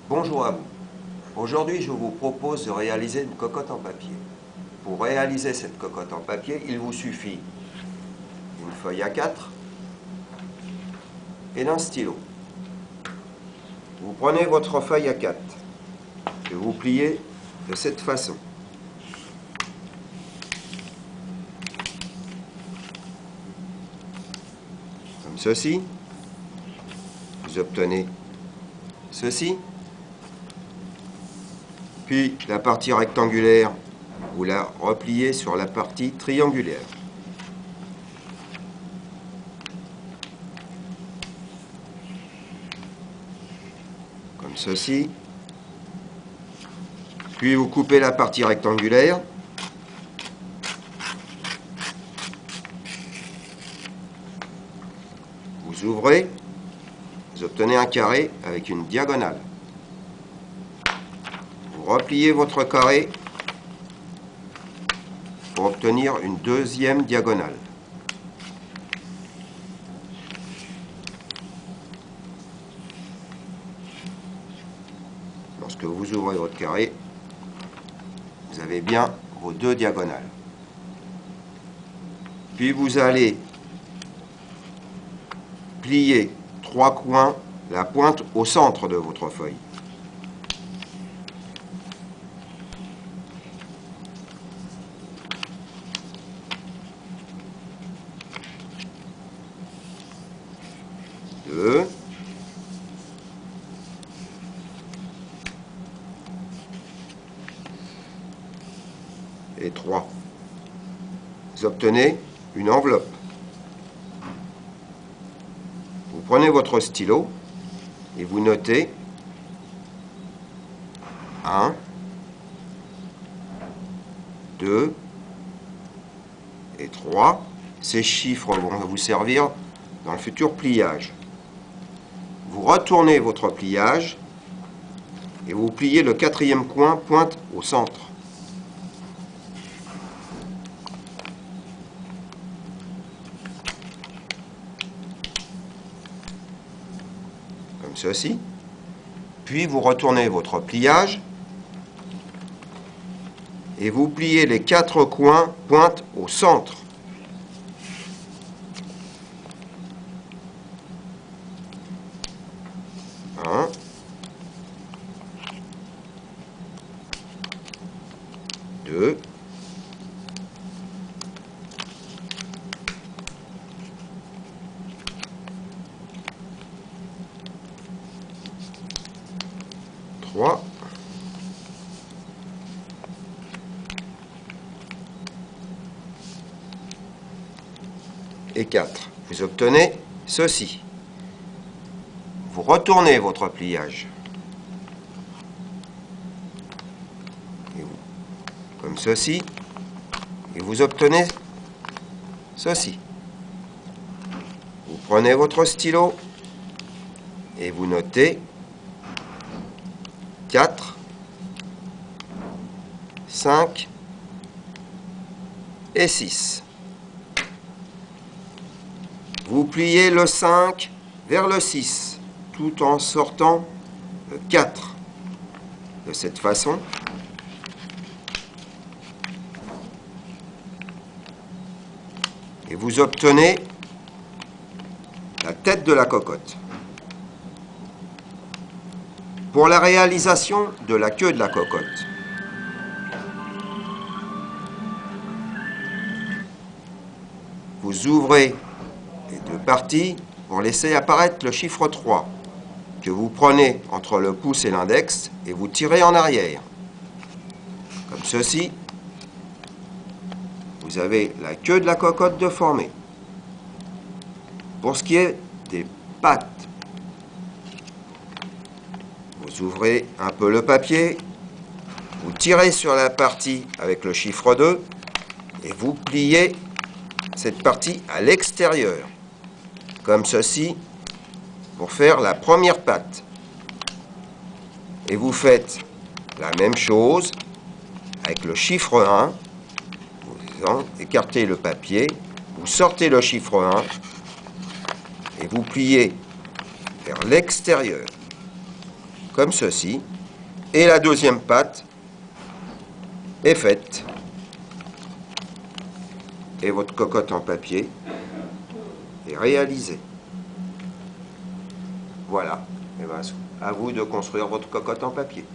Bonjour à vous. Aujourd'hui, je vous propose de réaliser une cocotte en papier. Pour réaliser cette cocotte en papier, il vous suffit d'une feuille A4 et d'un stylo. Vous prenez votre feuille A4 et vous pliez de cette façon. Comme ceci. Vous obtenez ceci. Puis la partie rectangulaire, vous la repliez sur la partie triangulaire. Comme ceci. Puis vous coupez la partie rectangulaire. Vous ouvrez, vous obtenez un carré avec une diagonale. Vous repliez votre carré pour obtenir une deuxième diagonale. Lorsque vous ouvrez votre carré, vous avez bien vos deux diagonales. Puis vous allez plier trois coins, la pointe au centre de votre feuille. Deux. Et 3. Vous obtenez une enveloppe. Vous prenez votre stylo et vous notez 1, 2 et 3. Ces chiffres vont vous servir dans le futur pliage. Vous retournez votre pliage et vous pliez le quatrième coin pointe au centre. Comme ceci. Puis vous retournez votre pliage et vous pliez les quatre coins pointe au centre. Un, deux, trois, et 4. Vous obtenez ceci. Vous retournez votre pliage. Comme ceci. Et vous obtenez ceci. Vous prenez votre stylo et vous notez 4, 5 et 6. Vous pliez le 5 vers le 6, tout en sortant le 4. De cette façon, et vous obtenez la tête de la cocotte. Pour la réalisation de la queue de la cocotte, vous ouvrez les deux parties pour laisser apparaître le chiffre 3 que vous prenez entre le pouce et l'index et vous tirez en arrière. Comme ceci, vous avez la queue de la cocotte de formée. Pour ce qui est des pattes, vous ouvrez un peu le papier, vous tirez sur la partie avec le chiffre 2 et vous pliez cette partie à l'extérieur, comme ceci, pour faire la première patte. Et vous faites la même chose avec le chiffre 1. Vous écartez le papier, vous sortez le chiffre 1 et vous pliez vers l'extérieur, comme ceci. Et la deuxième patte est faite. Et votre cocotte en papier est réalisée. Voilà. Et bien, à vous de construire votre cocotte en papier.